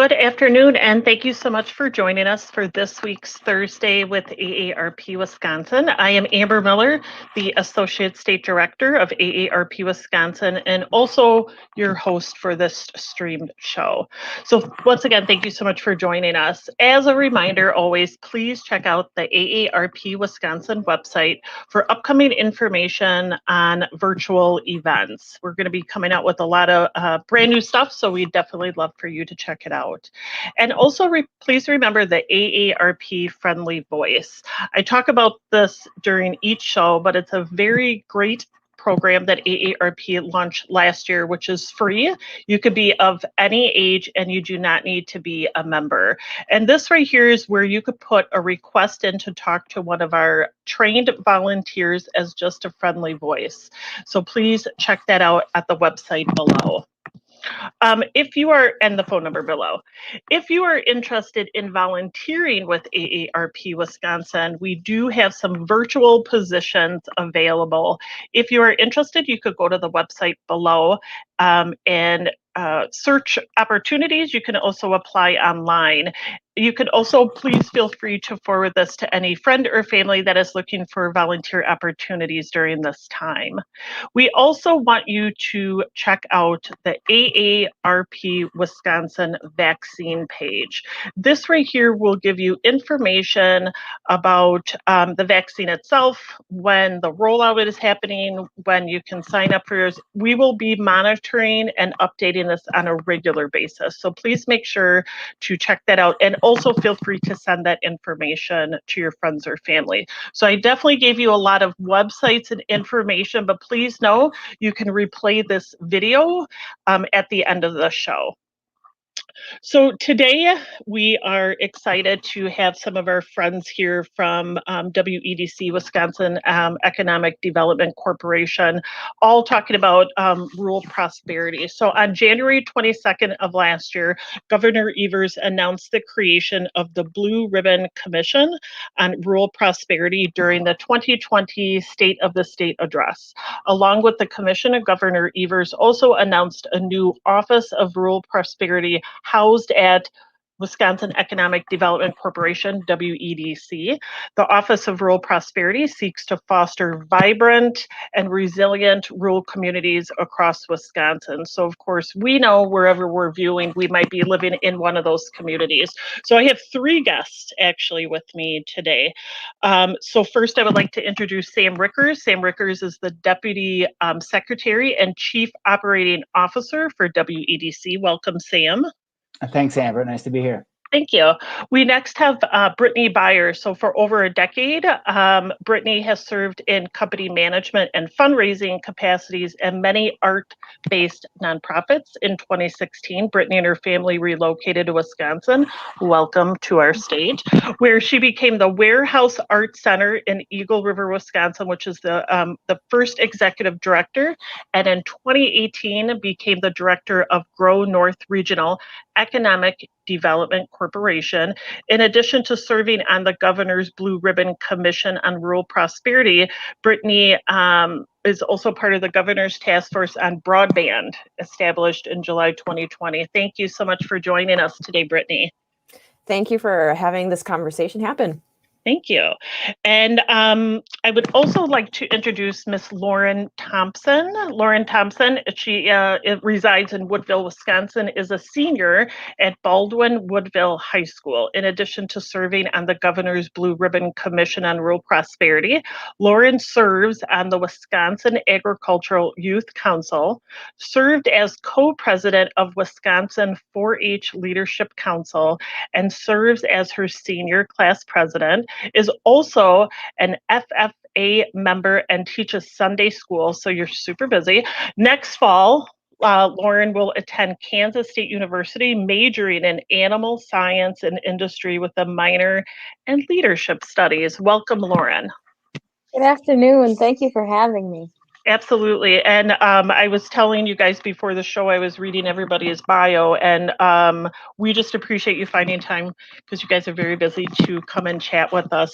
Good afternoon, and thank you so much for joining us for this week's Thursday with AARP Wisconsin. I am Amber Miller, the Associate State Director of AARP Wisconsin, and also your host for this streamed show. So once again, thank you so much for joining us. As a reminder, always please check out the AARP Wisconsin website for upcoming information on virtual events. We're going to be coming out with a lot of brand new stuff, so we'd definitely love for you to check it out. And also, please remember the AARP Friendly Voice. I talk about this during each show, but it's a very great program that AARP launched last year, which is free. You could be of any age and you do not need to be a member. And this right here is where you could put a request in to talk to one of our trained volunteers as just a friendly voice. So please check that out at the website below. If you are, and the phone number below, if you are interested in volunteering with AARP Wisconsin, we do have some virtual positions available. If you are interested, you could go to the website below and search opportunities. You can also apply online. You could also please feel free to forward this to any friend or family that is looking for volunteer opportunities during this time. We also want you to check out the AARP Wisconsin vaccine page. This right here will give you information about the vaccine itself, when the rollout is happening, when you can sign up for yours. We will be monitoring and updating this on a regular basis. So please make sure to check that out, and also feel free to send that information to your friends or family. So I definitely gave you a lot of websites and information, but please know you can replay this video at the end of the show. So today we are excited to have some of our friends here from WEDC, Wisconsin Economic Development Corporation, all talking about rural prosperity. So on January 22nd of last year, Governor Evers announced the creation of the Blue Ribbon Commission on Rural Prosperity during the 2020 State of the State Address. Along with the commission, Governor Evers also announced a new Office of Rural Prosperity housed at Wisconsin Economic Development Corporation, WEDC. The Office of Rural Prosperity seeks to foster vibrant and resilient rural communities across Wisconsin. So of course, we know wherever we're viewing, we might be living in one of those communities. So I have three guests actually with me today. So first I would like to introduce Sam Rikkers. Sam Rikkers is the Deputy Secretary and Chief Operating Officer for WEDC. Welcome, Sam. Thanks, Amber. Nice to be here. Thank you. We next have Brittany Byers. So for over a decade, Brittany has served in company management and fundraising capacities in many art-based nonprofits. In 2016, Brittany and her family relocated to Wisconsin. Welcome to our state, where she became the Warehouse Art Center in Eagle River, Wisconsin, which is the first executive director. And in 2018, became the director of Grow North Regional Economic Development Corporation. In addition to serving on the Governor's Blue Ribbon Commission on Rural Prosperity, Brittany is also part of the Governor's Task Force on Broadband, established in July 2020. Thank you so much for joining us today, Brittany. Thank you for having this conversation happen. Thank you. And I would also like to introduce Miss Lauren Thompson. Lauren Thompson, she resides in Woodville, Wisconsin, is a senior at Baldwin Woodville High School. In addition to serving on the Governor's Blue Ribbon Commission on Rural Prosperity, Lauren serves on the Wisconsin Agricultural Youth Council, served as co-president of Wisconsin 4-H Leadership Council, and serves as her senior class president, is also an FFA member and teaches Sunday school, so you're super busy. Next fall, Lauren will attend Kansas State University, majoring in animal science and industry with a minor in leadership studies. Welcome, Lauren. Good afternoon. Thank you for having me. Absolutely. And I was telling you guys before the show, I was reading everybody's bio, and we just appreciate you finding time because you guys are very busy to come and chat with us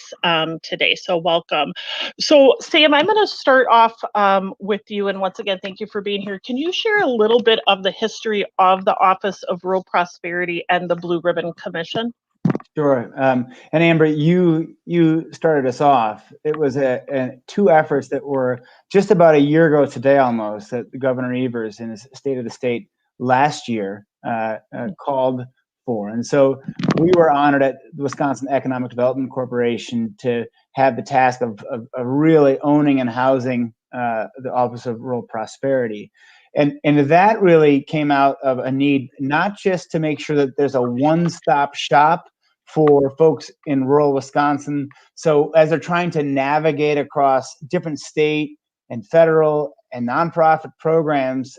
today. So welcome. So Sam, I'm going to start off with you. And once again, thank you for being here. Can you share a little bit of the history of the Office of Rural Prosperity and the Blue Ribbon Commission? Sure. And Amber, you started us off. It was two efforts that were just about a year ago today, almost, that Governor Evers in his State of the State last year called for. And so we were honored at the Wisconsin Economic Development Corporation to have the task of really owning and housing the Office of Rural Prosperity. And that really came out of a need not just to make sure that there's a one-stop shop for folks in rural Wisconsin. So as they're trying to navigate across different state and federal and nonprofit programs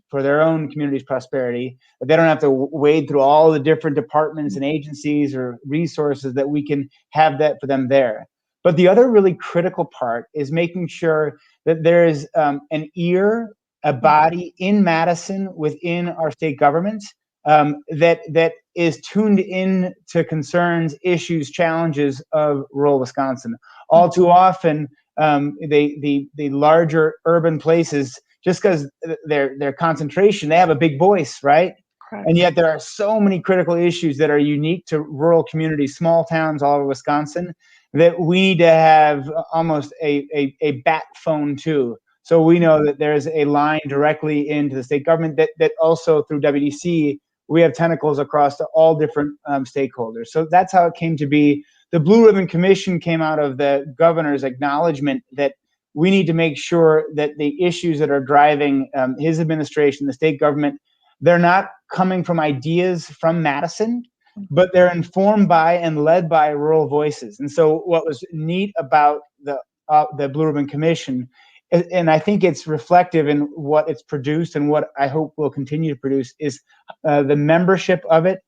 for their own community's prosperity, that they don't have to wade through all the different departments and agencies or resources, that we can have that for them there. But the other really critical part is making sure that there is an ear, a body in Madison within our state government that is tuned in to concerns, issues, challenges of rural Wisconsin. All too often, the larger urban places, just because their concentration, they have a big voice, right? Correct. And yet there are so many critical issues that are unique to rural communities, small towns all over Wisconsin, that we need to have almost a bat phone to. So we know that there's a line directly into the state government that also through WDC, we have tentacles across to all different stakeholders. So that's how it came to be. The Blue Ribbon Commission came out of the governor's acknowledgement that we need to make sure that the issues that are driving his administration, the state government, they're not coming from ideas from Madison, but they're informed by and led by rural voices. And so what was neat about the Blue Ribbon Commission, and I think it's reflective in what it's produced and what I hope will continue to produce, is the membership of it.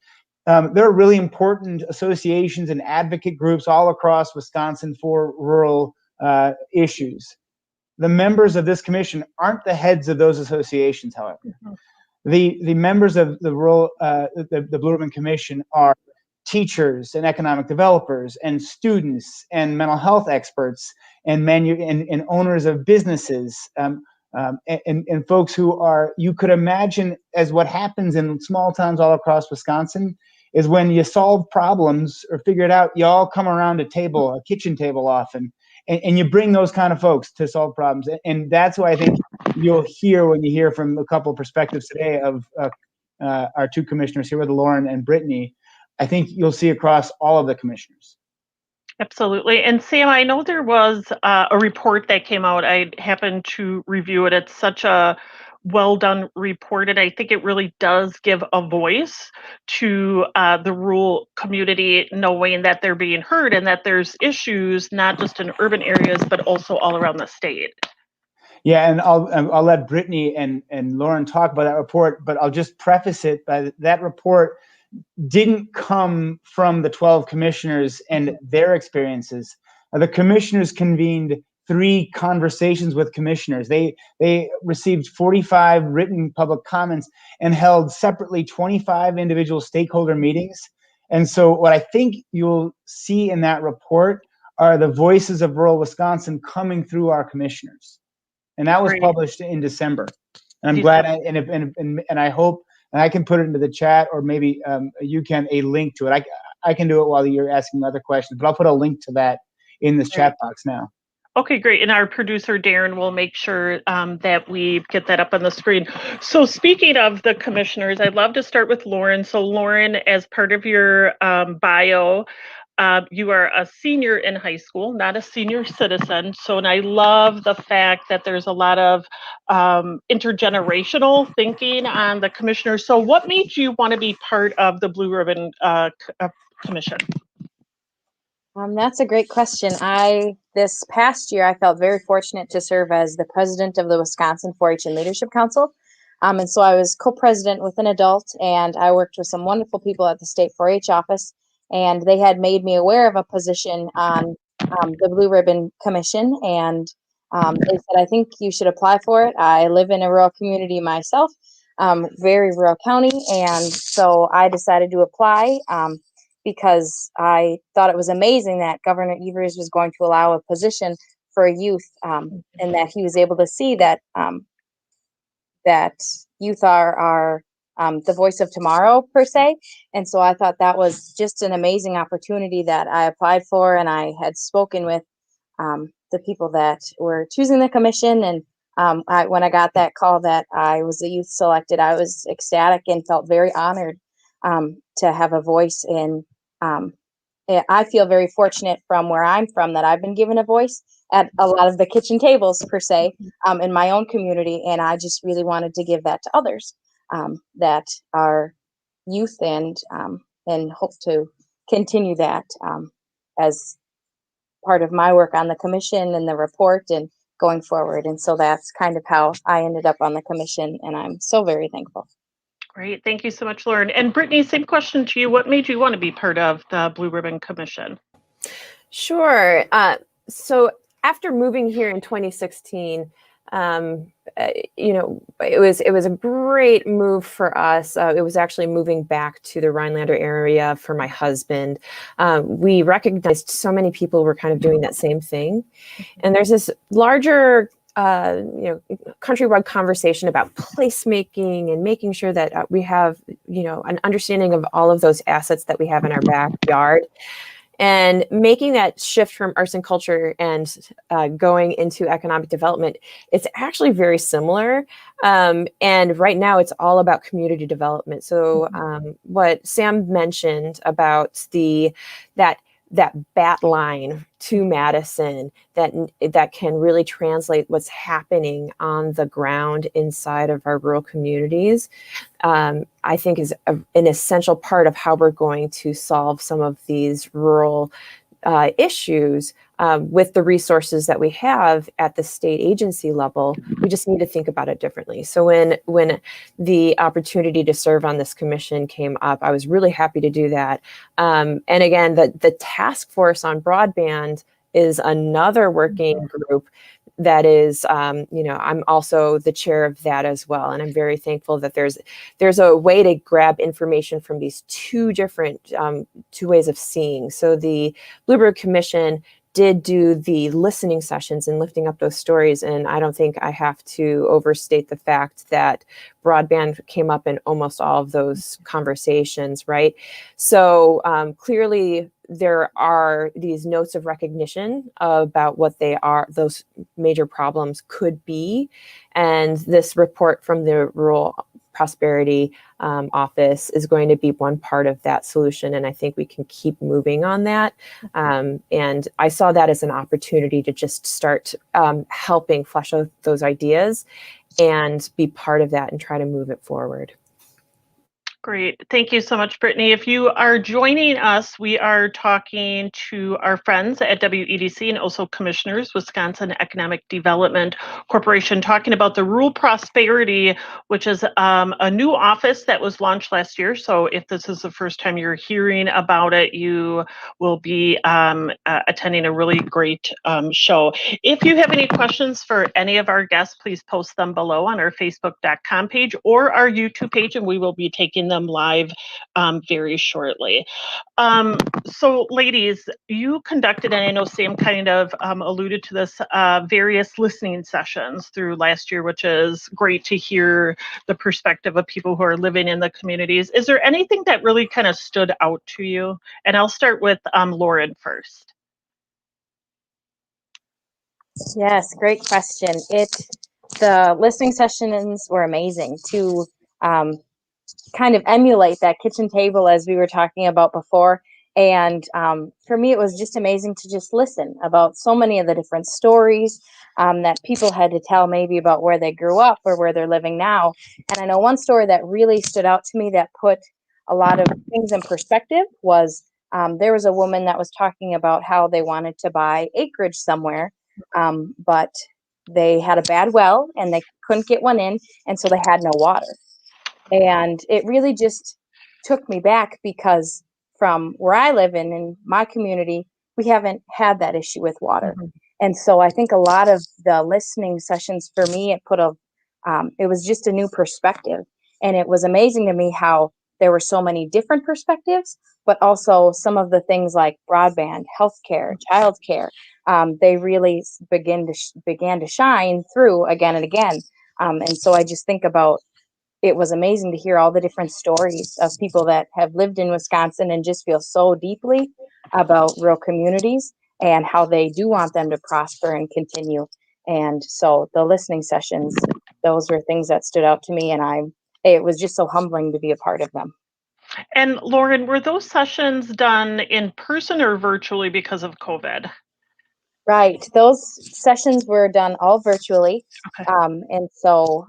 There are really important associations and advocate groups all across Wisconsin for rural issues. The members of this commission aren't the heads of those associations, however. Mm-hmm. The members of the Blue Ribbon Commission are teachers and economic developers and students and mental health experts and owners of businesses and folks who are, you could imagine, as what happens in small towns all across Wisconsin is when you solve problems or figure it out, you all come around a kitchen table often, and you bring those kind of folks to solve problems. And that's what I think you'll hear when you hear from a couple of perspectives today of our two commissioners here with Lauren and Brittany. I think you'll see across all of the commissioners. Absolutely. And Sam, I know there was a report that came out. I happened to review it. It's such a well done report, and I think it really does give a voice to the rural community, knowing that they're being heard and that there's issues not just in urban areas, but also all around the state. Yeah, and I'll let Brittany and Lauren talk about that report, but I'll just preface it by that report didn't come from the 12 commissioners and their experiences. The commissioners convened 3 conversations with commissioners. They received 45 written public comments and held separately 25 individual stakeholder meetings. And so what I think you'll see in that report are the voices of rural Wisconsin coming through our commissioners. And that was published in December. And I'm glad, and I hope, and I can put it into the chat, or maybe you can, a link to it. I can do it while you're asking other questions, but I'll put a link to that in this chat box now. Okay, great. And our producer, Darren, will make sure that we get that up on the screen. So speaking of the commissioners, I'd love to start with Lauren. So Lauren, as part of your bio, you are a senior in high school, not a senior citizen. So, and I love the fact that there's a lot of intergenerational thinking on the commissioners. So what made you want to be part of the Blue Ribbon Commission? That's a great question. This past year, I felt very fortunate to serve as the president of the Wisconsin 4-H and Leadership Council. And so I was co-president with an adult, and I worked with some wonderful people at the state 4-H office, and they had made me aware of a position on the Blue Ribbon Commission. And They said, I think you should apply for it. I live in a rural community myself, very rural county. And so I decided to apply because I thought it was amazing that Governor Evers was going to allow a position for a youth, and that he was able to see that that youth are the voice of tomorrow, per se. And so I thought that was just an amazing opportunity that I applied for, and I had spoken with the people that were choosing the commission. And when I got that call that I was the youth selected, I was ecstatic and felt very honored to have a voice in. I feel very fortunate from where I'm from that I've been given a voice at a lot of the kitchen tables, per se, in my own community. And I just really wanted to give that to others that are youth, and hope to continue that as part of my work on the commission and the report and going forward. And so that's kind of how I ended up on the commission, and I'm so very thankful. Great. Thank you so much, Lauren. And Brittany, same question to you. What made you want to be part of the Blue Ribbon Commission? Sure. So after moving here in 2016, it was a great move for us. It was actually moving back to the Rhinelander area for my husband. We recognized so many people were kind of doing that same thing. And there's this larger countrywide conversation about placemaking and making sure that we have, an understanding of all of those assets that we have in our backyard, and making that shift from arts and culture and going into economic development. It's actually very similar. And right now it's all about community development. So what Sam mentioned about that bat line to Madison that can really translate what's happening on the ground inside of our rural communities, I think is an essential part of how we're going to solve some of these rural issues with the resources that we have at the state agency level. We just need to think about it differently. So when the opportunity to serve on this commission came up, I was really happy to do that. And again, the task force on broadband is another working group that is, I'm also the chair of that as well. And I'm very thankful that there's a way to grab information from these two different, two ways of seeing. So the Bluebird Commission did do the listening sessions and lifting up those stories. And I don't think I have to overstate the fact that broadband came up in almost all of those conversations, right? So clearly there are these notes of recognition about what those major problems could be. And this report from the Rural Prosperity Office is going to be one part of that solution. And I think we can keep moving on that. And I saw that as an opportunity to just start helping flesh out those ideas and be part of that and try to move it forward. Great. Thank you so much, Brittany. If you are joining us, we are talking to our friends at WEDC and also commissioners, Wisconsin Economic Development Corporation, talking about the Rural Prosperity, which is a new office that was launched last year. So if this is the first time you're hearing about it, you will be attending a really great show. If you have any questions for any of our guests, please post them below on our Facebook.com page or our YouTube page, and we will be taking them live very shortly. So ladies, you conducted, and I know Sam kind of alluded to this, various listening sessions through last year, which is great to hear the perspective of people who are living in the communities. Is there anything that really kind of stood out to you? And I'll start with Lauren first. Yes, great question. The listening sessions were amazing to kind of emulate that kitchen table as we were talking about before. And for me, it was just amazing to just listen about so many of the different stories that people had to tell, maybe about where they grew up or where they're living now. And I know one story that really stood out to me that put a lot of things in perspective was there was a woman that was talking about how they wanted to buy acreage somewhere, but they had a bad well and they couldn't get one in, and so they had no water. And it really just took me back, because from where I live in my community, we haven't had that issue with water. And so I think a lot of the listening sessions for me, it was just a new perspective. And it was amazing to me how there were so many different perspectives, but also some of the things like broadband, healthcare, childcare, they really began to shine through again and again. And so I just think about, it was amazing to hear all the different stories of people that have lived in Wisconsin and just feel so deeply about rural communities and how they do want them to prosper and continue. And so the listening sessions, those were things that stood out to me, and it was just so humbling to be a part of them. And Lauren, were those sessions done in person or virtually because of COVID? Right. Those sessions were done all virtually. Okay. And so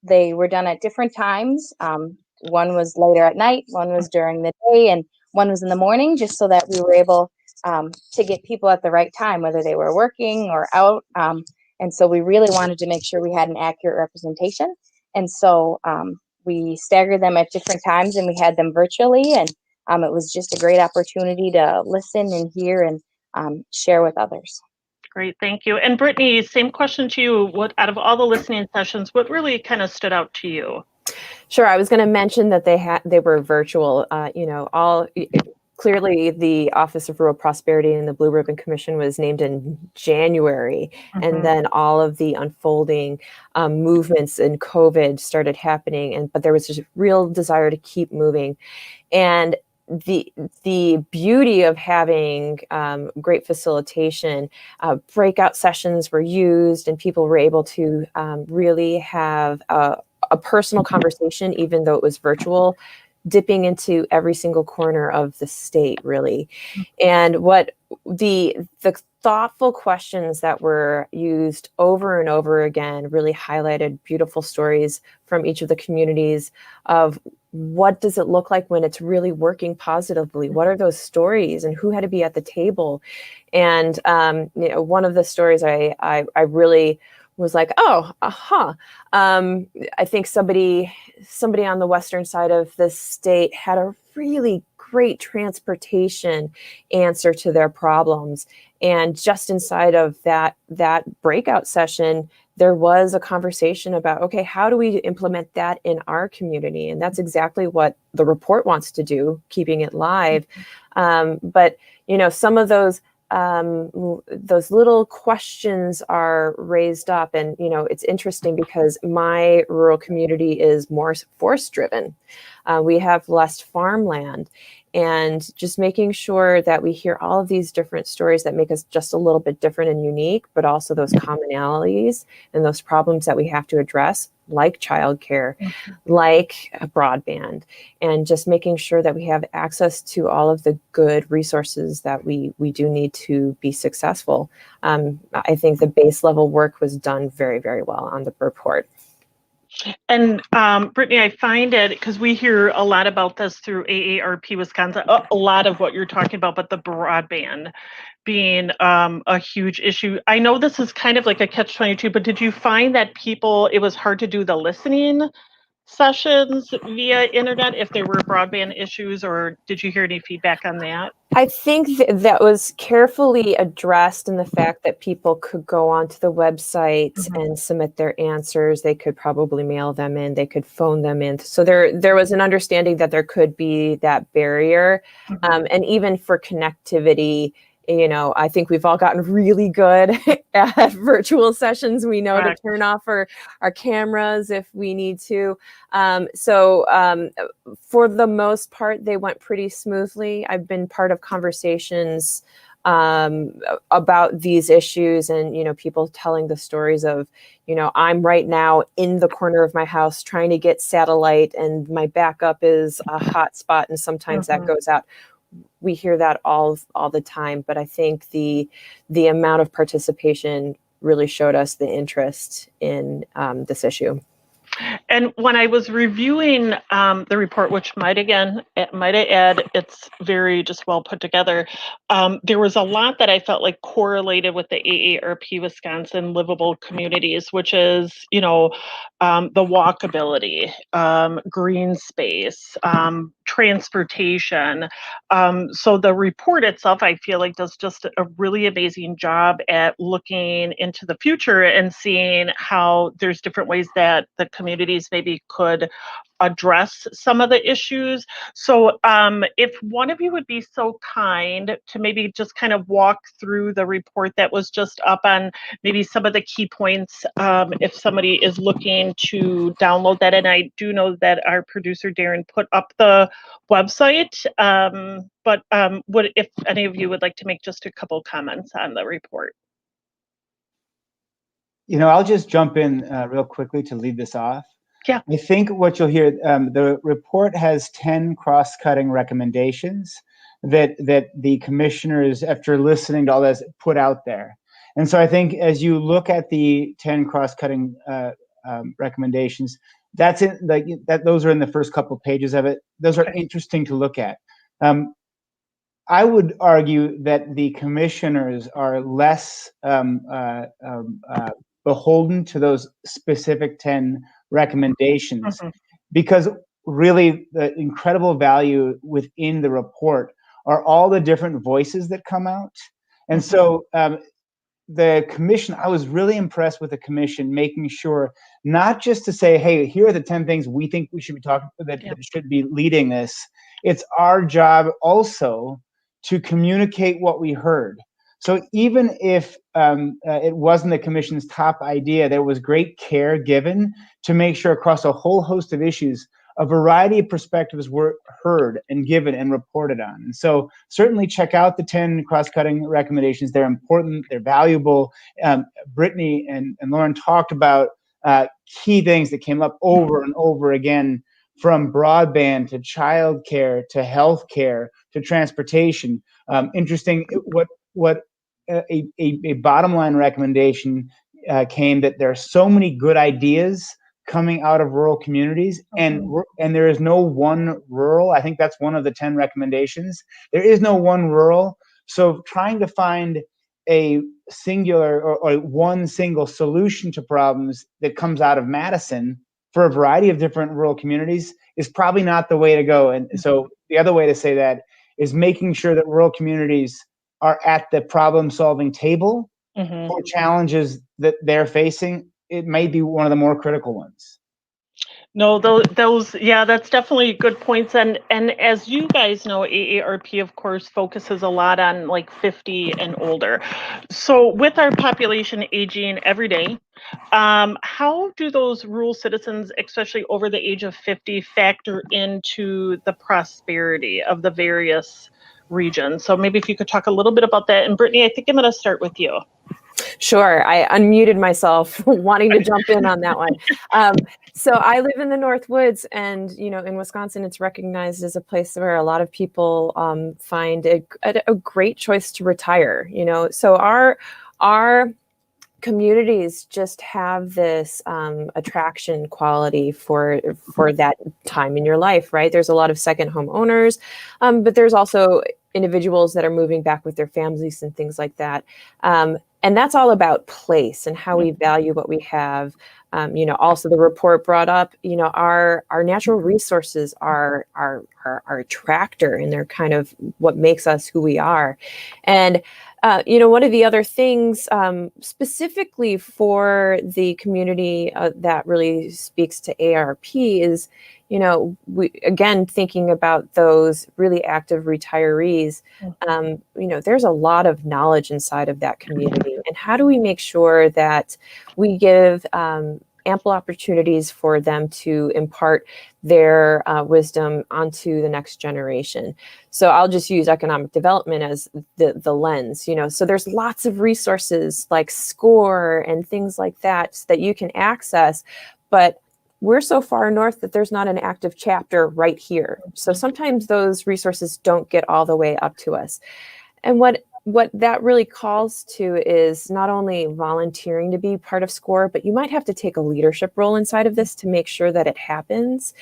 they were done at different times. One was later at night, one was during the day, and one was in the morning, just so that we were able to get people at the right time, whether they were working or out. And so we really wanted to make sure we had an accurate representation. And so we staggered them at different times, and we had them virtually. And it was just a great opportunity to listen and hear and share with others. Great, thank you. And Brittany, same question to you. What, out of all the listening sessions, what really kind of stood out to you? Sure, I was going to mention that they were virtual. Clearly the Office of Rural Prosperity and the Blue Ribbon Commission was named in January, and then all of the unfolding movements in COVID started happening, but there was just real desire to keep moving. And the beauty of having great facilitation, breakout sessions were used, and people were able to really have a personal conversation, even though it was virtual, dipping into every single corner of the state, really. And what the thoughtful questions that were used over and over again really highlighted beautiful stories from each of the communities of what does it look like when it's really working positively? What are those stories, and who had to be at the table? And one of the stories I really was like, I think somebody on the western side of the state had a really great transportation answer to their problems. And just inside of that breakout session, there was a conversation about, okay, how do we implement that in our community? And that's exactly what the report wants to do, keeping it live. But some of those little questions are raised up, and it's interesting because my rural community is more forest driven. We have less farmland, and just making sure that we hear all of these different stories that make us just a little bit different and unique, but also those commonalities and those problems that we have to address, like childcare, like broadband, and just making sure that we have access to all of the good resources that we do need to be successful. I think the base level work was done very, very well on the report. And Brittany, I find it, because we hear a lot about this through AARP Wisconsin, a lot of what you're talking about, but the broadband being a huge issue. I know this is kind of like a catch-22, but did you find that it was hard to do the listening sessions via internet if there were broadband issues, or did you hear any feedback on that? I think that was carefully addressed in the fact that people could go onto the website and submit their answers. They could probably mail them in. They could phone them in. So there was an understanding that there could be that barrier. And even for connectivity, I think we've all gotten really good at virtual sessions. We know to turn off our cameras if we need to. So for the most part, they went pretty smoothly. I've been part of conversations about these issues, and people telling the stories of, I'm right now in the corner of my house trying to get satellite, and my backup is a hotspot, and sometimes that goes out. We hear that all the time, but I think the amount of participation really showed us the interest in this issue. And when I was reviewing the report, which might add, it's very just well put together. There was a lot that I felt like correlated with the AARP Wisconsin livable communities, which is, the walkability, green space, transportation. So the report itself, I feel like, does just a really amazing job at looking into the future and seeing how there's different ways that the communities maybe could address some of the issues. So if one of you would be so kind to maybe just kind of walk through the report that was just up on maybe some of the key points, if somebody is looking to download that. And I do know that our producer Darren put up the website, but if any of you would like to make just a couple comments on the report. I'll just jump in real quickly to lead this off. Yeah. I think what you'll hear, the report has 10 cross-cutting recommendations that the commissioners, after listening to all this, put out there. And so I think as you look at the 10 cross-cutting recommendations, those are in the first couple pages of it. Those are interesting to look at. I would argue that the commissioners are less beholden to those specific 10 recommendations, because really the incredible value within the report are all the different voices that come out. And so the commission, I was really impressed with the commission making sure not just to say, hey, here are the 10 things we think we should be talking that should be leading this. It's our job also to communicate what we heard. So even if it wasn't the commission's top idea, there was great care given to make sure across a whole host of issues, a variety of perspectives were heard and given and reported on. And so certainly check out the 10 cross-cutting recommendations. They're important, they're valuable. Brittany and Lauren talked about key things that came up over and over again, from broadband to childcare to healthcare to transportation. Interesting, what a bottom line recommendation came that there are so many good ideas coming out of rural communities, and there is no one rural. I think that's one of the 10 recommendations. There is no one rural. So trying to find a singular or one single solution to problems that comes out of Madison for a variety of different rural communities is probably not the way to go. And so the other way to say that is making sure that rural communities are at the problem-solving table for challenges that they're facing. It may be one of the more critical ones. No, those, yeah, that's definitely good points. And as you guys know, AARP, of course, focuses a lot on like 50 and older. So with our population aging every day, how do those rural citizens, especially over the age of 50, factor into the prosperity of the various regions? So maybe if you could talk a little bit about that. And Brittany, I think I'm going to start with you. Sure. I unmuted myself wanting to jump in on that one. So I live in the North Woods, and, in Wisconsin, it's recognized as a place where a lot of people find a great choice to retire, So our communities just have this attraction quality for that time in your life, right? There's a lot of second home owners, but there's also individuals that are moving back with their families and things like that. And that's all about place and how we value what we have. Also the report brought up, our natural resources are our attractor, and they're kind of what makes us who we are. And one of the other things specifically for the community that really speaks to AARP is, we, again, thinking about those really active retirees, there's a lot of knowledge inside of that community. And how do we make sure that we give ample opportunities for them to impart their wisdom onto the next generation? So I'll just use economic development as the lens, so there's lots of resources like SCORE and things like that you can access, but we're so far north that there's not an active chapter right here. So sometimes those resources don't get all the way up to us. And what that really calls to is not only volunteering to be part of SCORE, but you might have to take a leadership role inside of this to make sure that it happens.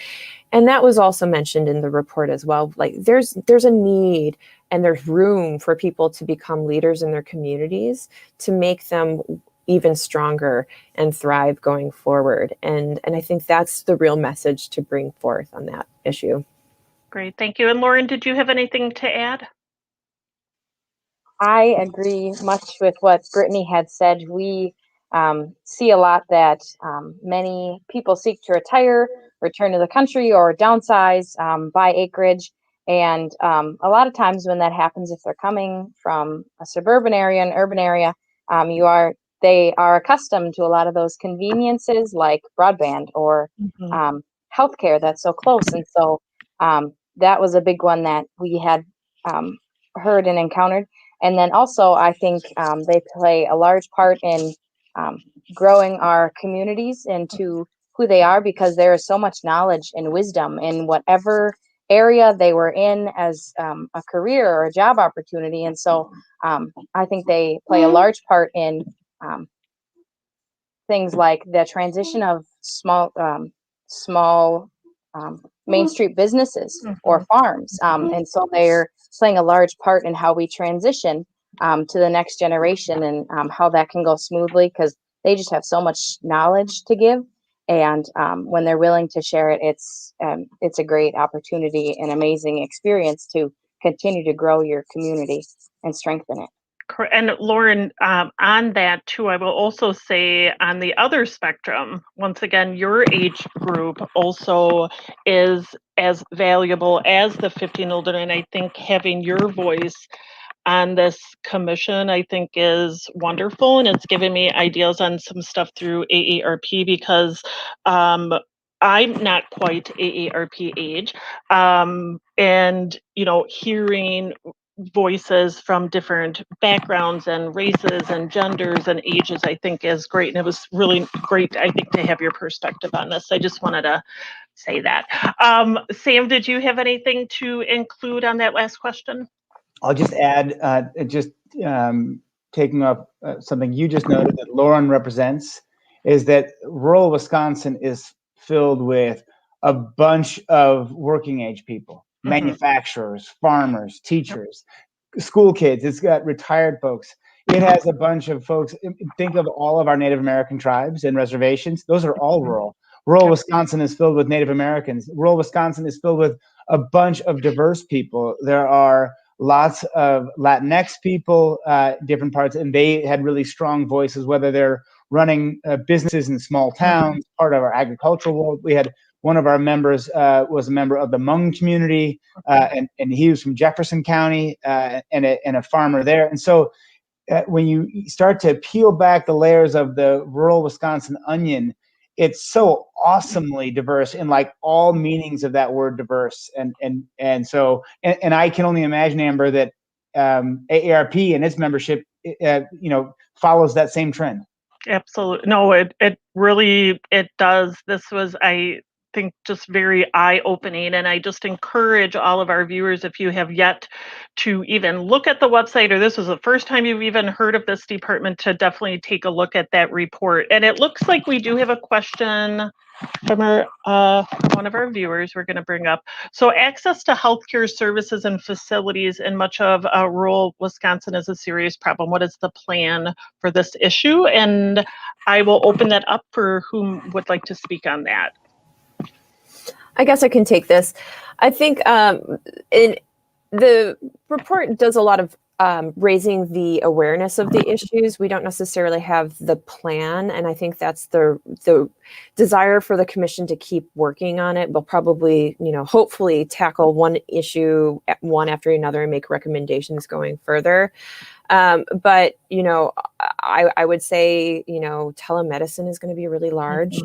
And that was also mentioned in the report as well. Like there's a need and there's room for people to become leaders in their communities to make them even stronger and thrive going forward. And I think that's the real message to bring forth on that issue. Great, thank you. And Lauren, did you have anything to add? I agree much with what Brittany had said. We see a lot that many people seek to retire, return to the country, or downsize, buy acreage. And a lot of times when that happens, if they're coming from a suburban area, an urban area, they are accustomed to a lot of those conveniences like broadband or healthcare that's so close. And so that was a big one that we had heard and encountered. And then also, I think they play a large part in growing our communities into who they are, because there is so much knowledge and wisdom in whatever area they were in as a career or a job opportunity. And so I think they play a large part in things like the transition of small Main Street businesses or farms. And so they're playing a large part in how we transition to the next generation, and how that can go smoothly, because they just have so much knowledge to give. And when they're willing to share it, it's a great opportunity and amazing experience to continue to grow your community and strengthen it. And Lauren, on that too, I will also say on the other spectrum, once again, your age group also is as valuable as the 15 older. And I think having your voice on this commission, I think, is wonderful. And it's given me ideas on some stuff through AARP, because I'm not quite AARP age. And, hearing voices from different backgrounds and races and genders and ages, I think, is great. And it was really great, I think, to have your perspective on this. I just wanted to say that. Sam, did you have anything to include on that last question? I'll just add, taking up something you just noted that Lauren represents, is that rural Wisconsin is filled with a bunch of working age people, manufacturers, farmers, teachers, school kids. It's got retired folks. It has a bunch of folks. Think of all of our Native American tribes and reservations. Those are all rural. Rural Wisconsin is filled with Native Americans. Rural Wisconsin is filled with a bunch of diverse people. There are lots of Latinx people, different parts, and they had really strong voices, whether they're running businesses in small towns, part of our agricultural world. We had one of our members was a member of the Hmong community, and he was from Jefferson County, and a farmer there. And so when you start to peel back the layers of the rural Wisconsin onion, it's so awesomely diverse in like all meanings of that word diverse. And so I can only imagine, Amber, that AARP and its membership, follows that same trend. Absolutely. No, it really does. This was, I think, just very eye-opening, and I just encourage all of our viewers, if you have yet to even look at the website, or this was the first time you've even heard of this department, to definitely take a look at that report. And it looks like we do have a question from one of our viewers we're going to bring up. So access to healthcare services and facilities in much of rural Wisconsin is a serious problem. What is the plan for this issue? And I will open that up for whom would like to speak on that. I guess I can take this. I think the report does a lot of raising the awareness of the issues. We don't necessarily have the plan, and I think that's the desire for the commission to keep working on it. We'll probably, hopefully tackle one issue one after another and make recommendations going further. But, I would say, telemedicine is going to be really large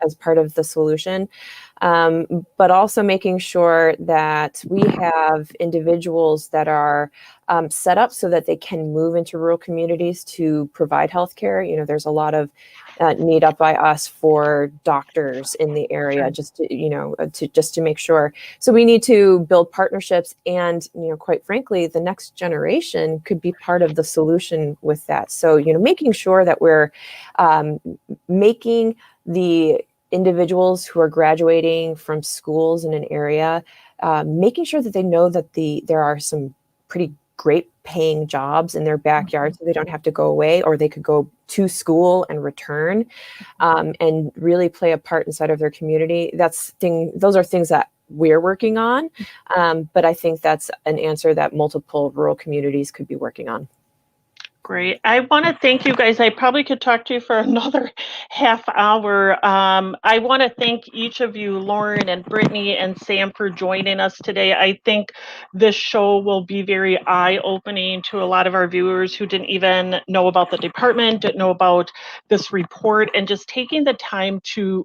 as part of the solution. But also making sure that we have individuals that are set up so that they can move into rural communities to provide healthcare. There's a lot of need up by us for doctors in the area, just to make sure. So we need to build partnerships, and quite frankly, the next generation could be part of the solution with that. So making sure that we're making the individuals who are graduating from schools in an area, making sure that they know that there are some pretty great paying jobs in their backyard, so they don't have to go away, or they could go to school and return, and really play a part inside of their community. Those are things that we're working on. But I think that's an answer that multiple rural communities could be working on. Great. I want to thank you guys. I probably could talk to you for another half hour. I want to thank each of you, Lauren and Brittany and Sam, for joining us today. I think this show will be very eye-opening to a lot of our viewers who didn't even know about the department, didn't know about this report, and just taking the time to,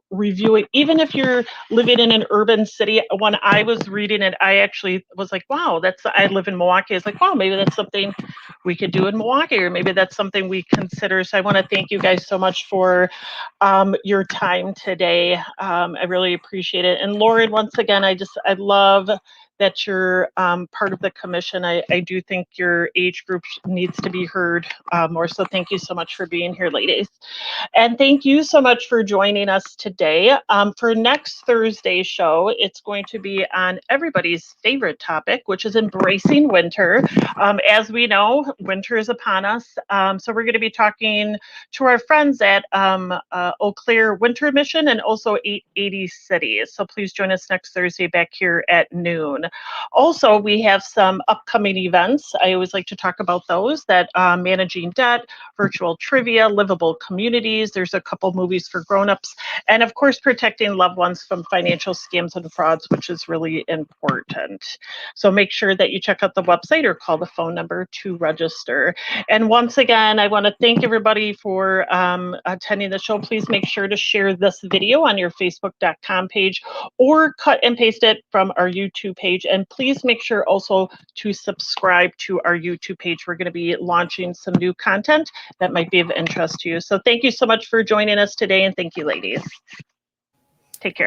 review it. Even if you're living in an urban city, when I was reading it, I actually was like, wow, I live in Milwaukee. It's like, wow, maybe that's something we could do in Milwaukee, or maybe that's something we consider. So I want to thank you guys so much for your time today. I really appreciate it. And Lauren, once again, I love that you're part of the commission. I do think your age group needs to be heard more. So thank you so much for being here, ladies. And thank you so much for joining us today. For next Thursday's show, it's going to be on everybody's favorite topic, which is embracing winter. As we know, winter is upon us. So we're going to be talking to our friends at Eau Claire Winter Mission and also 880 Cities. So please join us next Thursday back here at noon. Also, we have some upcoming events. I always like to talk about those, that managing debt, virtual trivia, livable communities. There's a couple movies for grown-ups, and of course, protecting loved ones from financial scams and frauds, which is really important. So make sure that you check out the website or call the phone number to register. And once again, I want to thank everybody for attending the show. Please make sure to share this video on your facebook.com page or cut and paste it from our YouTube page. And please make sure also to subscribe to our YouTube page. We're going to be launching some new content that might be of interest to you. So thank you so much for joining us today, and thank you, ladies. Take care.